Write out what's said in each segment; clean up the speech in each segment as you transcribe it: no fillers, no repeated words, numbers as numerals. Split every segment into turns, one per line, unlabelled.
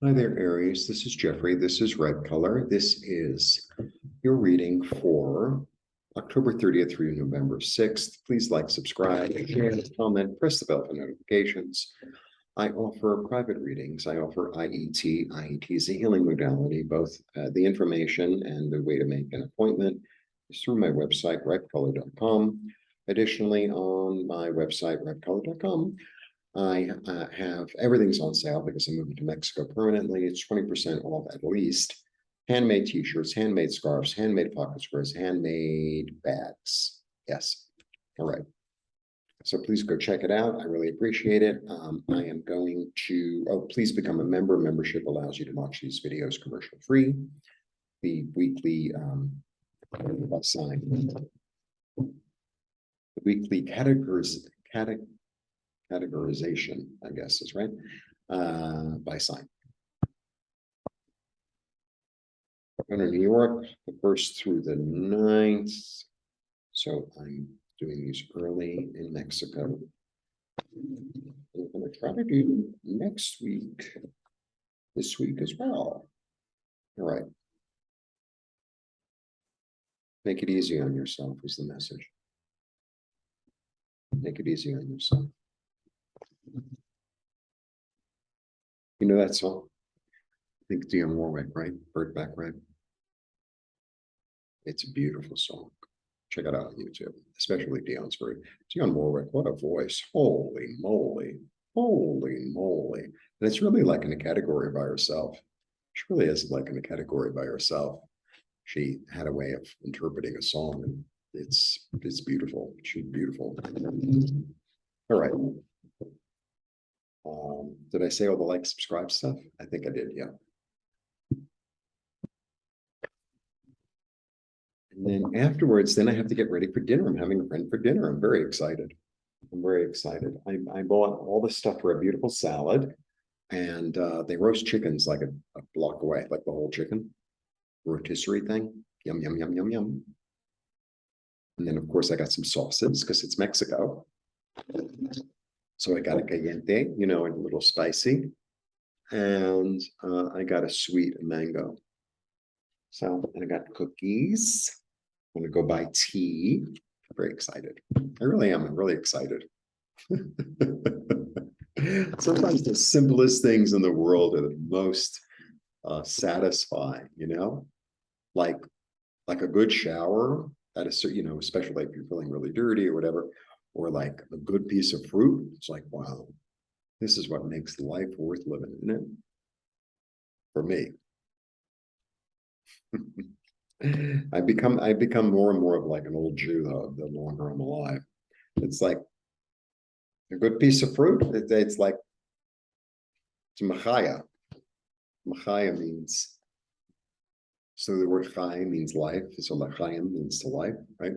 Hi there, Aries. This is Jeffrey. This is Ripecolor. This is your reading for October 30th through November 6th. Please like, subscribe, share, comment, press the bell for notifications. I offer private readings. I offer IET. IET is a healing modality. Both the information and the way to make an appointment is through my website, ripecolor.com. Additionally, on my website, ripecolor.com, I have everything's on sale because I'm moving to Mexico permanently. It's 20% off at least. Handmade t-shirts, handmade scarves, handmade pocket squares, handmade bags. Yes. All right. So please go check it out. I really appreciate it. I am going to, please become a member. Membership allows you to watch these videos commercial free. The weekly categorization, I guess is right, by sign. I'm in New York, the 1st through the 9th. So I'm doing these early in Mexico. We're going to try to do next week, this week as well. All right. Make it easy on yourself is the message. Make it easy on yourself. You know that song? I think Dionne Warwick, right? Bird Back Red. It's a beautiful song. Check it out on YouTube, especially Dionne's very. Dionne Warwick, what a voice. Holy moly. Holy moly. And it's really like in a category by herself. She really is like in a category by herself. She had a way of interpreting a song, and it's beautiful. She's beautiful. All right. Did I say all the like, subscribe stuff? I think I did, yeah. And then afterwards, then I have to get ready for dinner. I'm having a friend for dinner. I'm very excited. I'm very excited. I bought all this stuff for a beautiful salad, and they roast chickens like a block away, like the whole chicken rotisserie thing. Yum, yum, yum, yum, yum. And then, of course, I got some sauces because it's Mexico. So I got a caliente, you know, and a little spicy. And I got a sweet mango. So, and I got cookies. I'm going to go buy tea. I'm very excited. I really am. I'm really excited. Sometimes the simplest things in the world are the most satisfying, you know, like a good shower at a certain, you know, especially if you're feeling really dirty or whatever, or like a good piece of fruit. It's like, wow, this is what makes life worth living, isn't it? For me. I've become more and more of like an old Jew though, the longer I'm alive. It's like a good piece of fruit. It's like it's machaya. Machaya means, so the word chai means life. So lachayim means to life, right?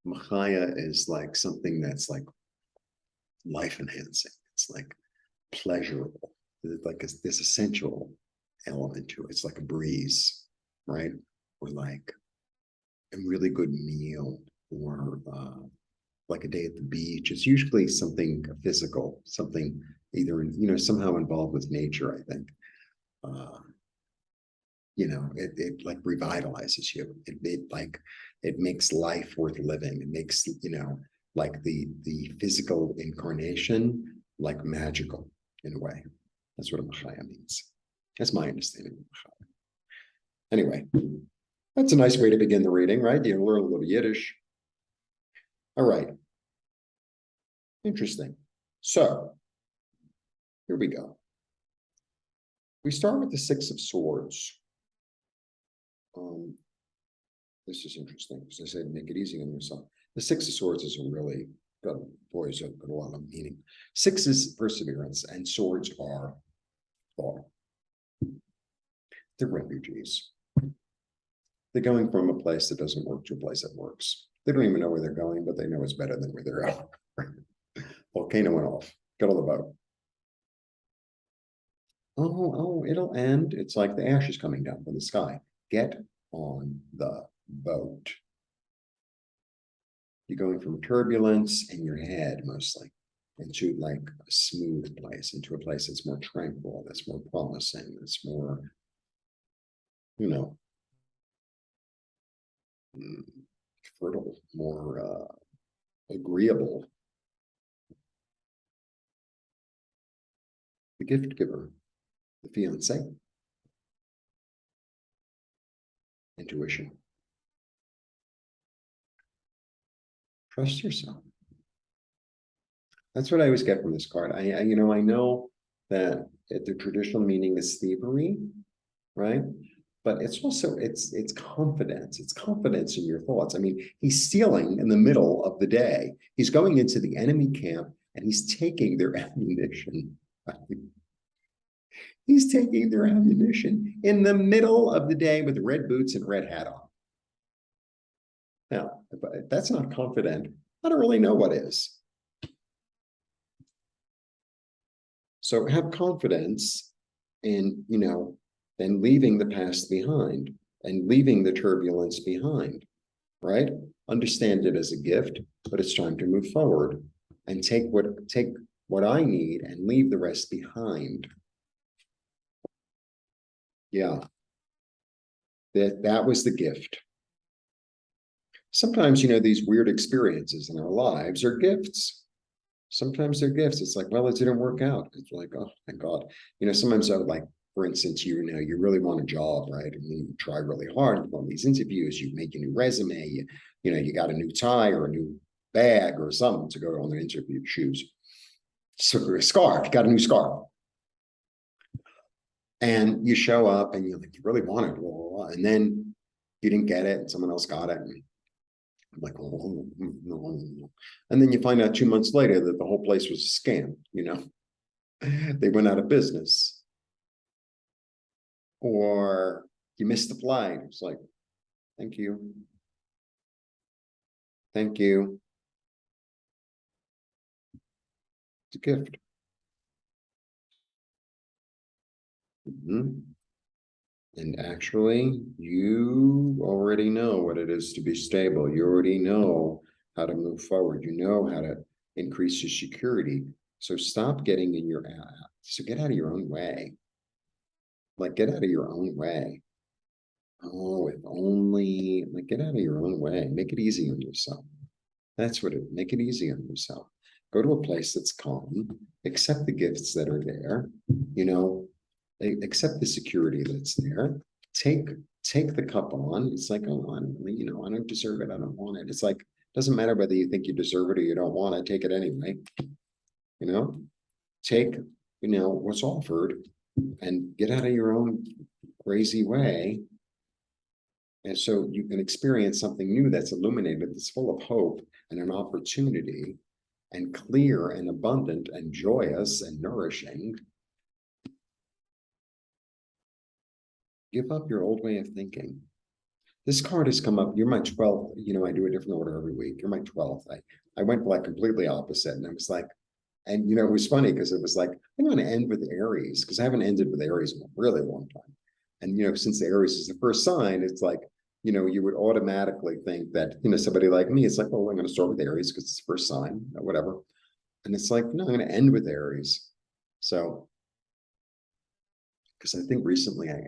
Machaya is like something that's like life enhancing. It's like pleasurable. It's like this essential element to it. It's like a breeze, right? Or like a really good meal, or like a day at the beach. It's usually something physical, something either, you know, somehow involved with nature, I think. You know, it like revitalizes you. It makes life worth living. It makes, you know, like the physical incarnation like magical in a way. That's what a machaya means. That's my understanding of machaya. Anyway, that's a nice way to begin the reading, right? You learn a little Yiddish. All right. Interesting. So here we go. We start with the Six of Swords. This is interesting because I said make it easy on yourself. The Six of Swords is a really got a lot of meaning. Six is perseverance, and swords are thought. They're refugees. They're going from a place that doesn't work to a place that works. They don't even know where they're going, but they know it's better than where they're at. Volcano went off. Get on the boat. Oh, it'll end. It's like the ashes coming down from the sky. Get on the boat. You're going from turbulence in your head mostly. into like a smooth place, into a place that's more tranquil, that's more promising, that's more, you know, fertile, more agreeable. The gift giver, the fiance, intuition. Trust yourself. That's what I always get from this card. I know that the traditional meaning is thievery, right? But it's also it's confidence. It's confidence in your thoughts. I mean, he's stealing in the middle of the day. He's going into the enemy camp and he's taking their ammunition. He's taking their ammunition in the middle of the day with red boots and red hat on. Now, if that's not confident, I don't really know what is. So have confidence in, then leaving the past behind and leaving the turbulence behind, right? Understand it as a gift, but it's time to move forward and take what I need and leave the rest behind. Yeah, that was the gift. Sometimes, these weird experiences in our lives are gifts. Sometimes they're gifts. It's like, well, it didn't work out. It's like, oh, thank God. Sometimes I would like, for instance, you really want a job, right? And you try really hard on these interviews, you make a new resume, you got a new tie or a new bag or something to go on the interview, shoes. So a scarf, you got a new scarf. And you show up and you're like, you really want it, blah, blah, blah. And then you didn't get it and someone else got it. And I'm like, oh, no. And then you find out 2 months later that the whole place was a scam, They went out of business. Or you missed the flight. It's like, thank you. Thank you. It's a gift. And actually, you already know what it is to be stable. You already know how to move forward. You know how to increase your security. So stop getting in your ass. So get out of your own way. Like, get out of your own way. Oh, if only, like, get out of your own way. Make it easy on yourself. That's what it, make it easy on yourself. Go to a place that's calm, accept the gifts that are there, accept the security that's there. Take the cup on. It's like, oh, I don't deserve it. I don't want it. It's like, doesn't matter whether you think you deserve it or you don't want it, take it anyway. Take, what's offered and get out of your own crazy way. And so you can experience something new that's illuminated, that's full of hope and an opportunity and clear and abundant and joyous and nourishing. Give up your old way of thinking. This card has come up. You're my 12th. I do a different order every week. You're my 12th. I went like completely opposite. And I was like, and it was funny because it was like, I'm going to end with Aries because I haven't ended with Aries in a really long time. And, since the Aries is the first sign, it's like, you would automatically think that, somebody like me, it's like, well, I'm going to start with Aries because it's the first sign, whatever. And it's like, no, I'm going to end with Aries. So, because I think recently I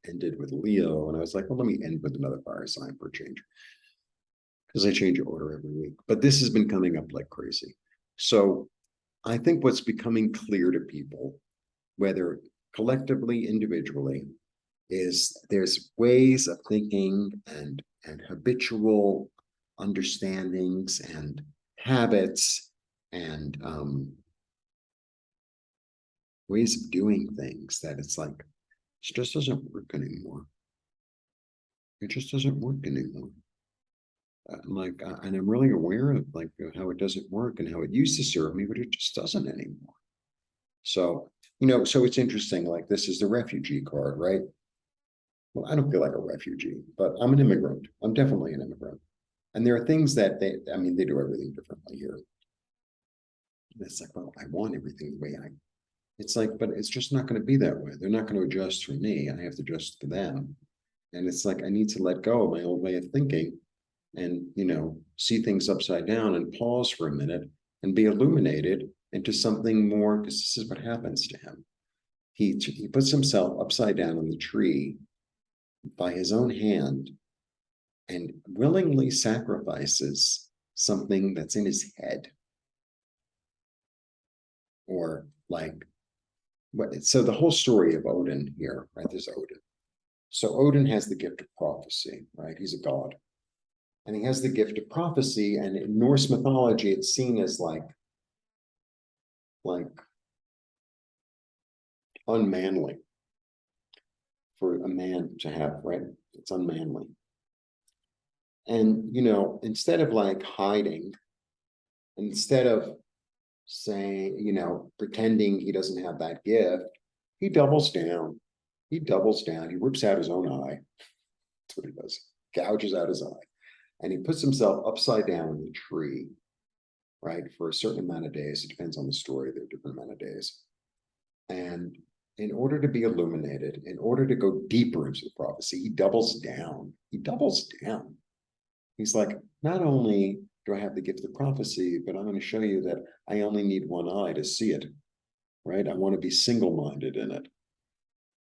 ended with Leo and I was like, well, let me end with another fire sign for a change. Because I change order every week. But this has been coming up like crazy. So I think what's becoming clear to people, whether collectively, individually, is there's ways of thinking and habitual understandings and habits and ways of doing things that it's like, it just doesn't work anymore. It just doesn't work anymore. And I'm really aware of like how it doesn't work and how it used to serve me, but it just doesn't anymore. So, so it's interesting, like this is the refugee card, right? Well, I don't feel like a refugee, but I'm an immigrant. I'm definitely an immigrant. And there are things that they do everything differently here. And it's like, well, I want everything the way it's like, but it's just not going to be that way. They're not going to adjust for me. I have to adjust for them. And it's like, I need to let go of my old way of thinking and, see things upside down and pause for a minute and be illuminated into something more, because this is what happens to him. He puts himself upside down on the tree by his own hand and willingly sacrifices something that's in his head. Or like, so the whole story of Odin here, right? There's Odin. So Odin has the gift of prophecy, right? He's a god. And he has the gift of prophecy. And in Norse mythology, it's seen as like unmanly for a man to have, right? It's unmanly. And, you know, instead of like hiding, instead of saying, you know, pretending he doesn't have that gift, he doubles down. He doubles down. He rips out his own eye. That's what he does. Gouges out his eye. And he puts himself upside down in the tree, right? For a certain amount of days. It depends on the story. There are different amount of days. And in order to be illuminated, in order to go deeper into the prophecy, he doubles down. He doubles down. He's like, not only do I have the gift of prophecy, but I'm going to show you that I only need one eye to see it, right? I want to be single-minded in it.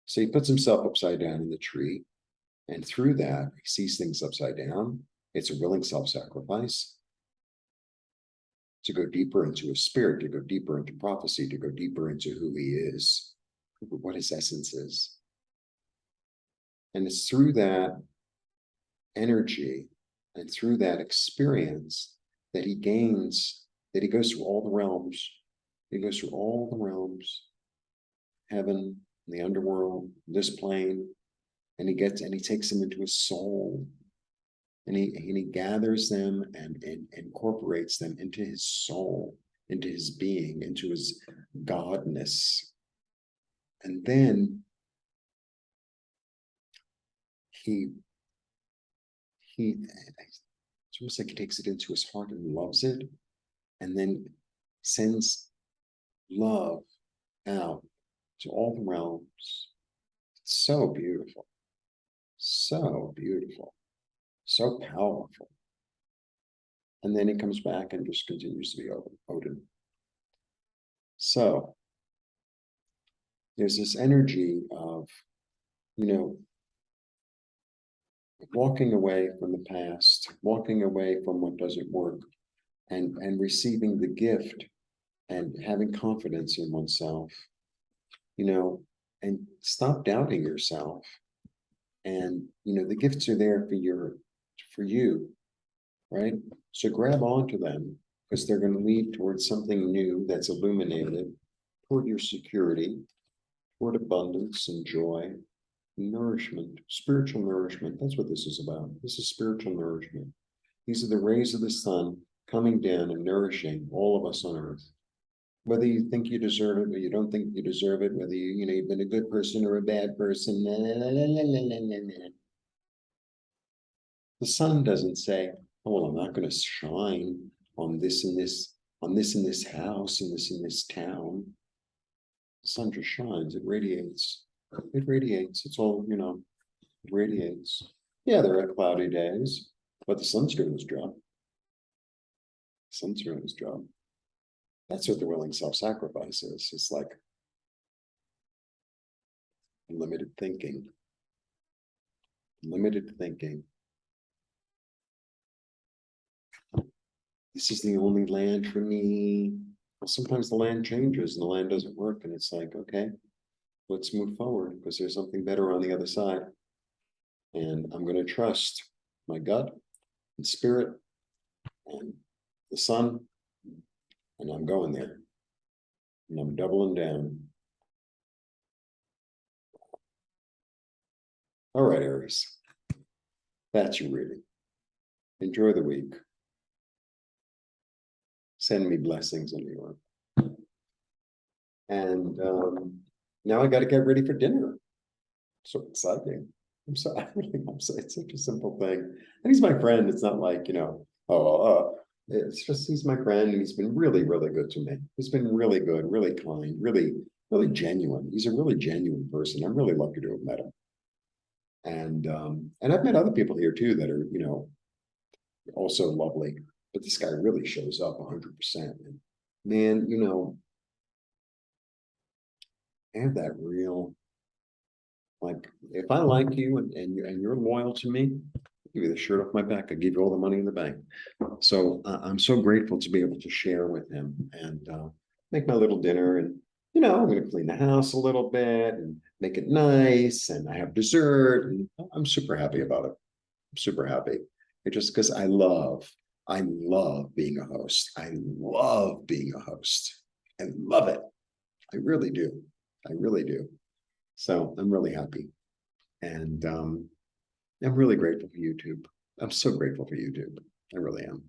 So he puts himself upside down in the tree, and through that, he sees things upside down. It's a willing self-sacrifice to go deeper into his spirit, to go deeper into prophecy, to go deeper into who he is, what his essence is. And it's through that energy and through that experience that he gains, that he goes through all the realms. He goes through all the realms, heaven, the underworld, this plane, and he takes them into his soul. And he gathers them and incorporates them into his soul, into his being, into his godness. And then it's almost like he takes it into his heart and loves it, and then sends love out to all the realms. It's so beautiful, so beautiful, so powerful. And then he comes back and just continues to be Odin. So there's this energy of, you know, walking away from the past, walking away from what doesn't work, and receiving the gift and having confidence in oneself, you know, and stop doubting yourself. And, you know, the gifts are there for you, right? So grab onto them, because they're going to lead towards something new that's illuminated, toward your security, toward abundance and joy, nourishment, spiritual nourishment. That's what this is about. This is spiritual nourishment. These are the rays of the sun coming down and nourishing all of us on earth. Whether you think you deserve it or you don't think you deserve it, whether you've been a good person or a bad person. The sun doesn't say, oh, well, I'm not going to shine on this and this, on this and this house, and this and this town. The sun just shines. It radiates. It radiates. It's all, you know, it radiates. Yeah, there are cloudy days, but the sun's doing his job. The sun's doing his job. That's what the willing self-sacrifice is. It's like limited thinking. Limited thinking. This is the only land for me. Well, sometimes the land changes and the land doesn't work, and it's like, okay, let's move forward, because there's something better on the other side. And I'm going to trust my gut and spirit and the sun, and I'm going there. And I'm doubling down. All right, Aries. That's your reading. Enjoy the week. Send me blessings in New York. And now I got to get ready for dinner. So exciting. It's such a simple thing. And he's my friend. It's not like, you know, it's just, he's my friend. And he's been really, really good to me. He's been really good, really kind, really, really genuine. He's a really genuine person. I'm really lucky to have met him. And I've met other people here too that are, you know, also lovely. But this guy really shows up 100%. And man, I have that real, like, if I like you and you're loyal to me, I'll give you the shirt off my back. I give you all the money in the bank. So I'm so grateful to be able to share with him and make my little dinner. And, I'm going to clean the house a little bit and make it nice. And I have dessert. And I'm super happy about it. I'm super happy. It just because I love being a host. I love being a host. I love it. I really do. I really do. So I'm really happy. And I'm really grateful for YouTube. I'm so grateful for YouTube. I really am.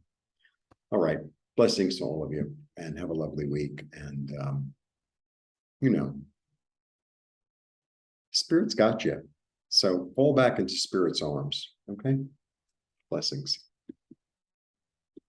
All right. Blessings to all of you and have a lovely week. And, you know, Spirit's got you. So fall back into Spirit's arms. Okay. Blessings.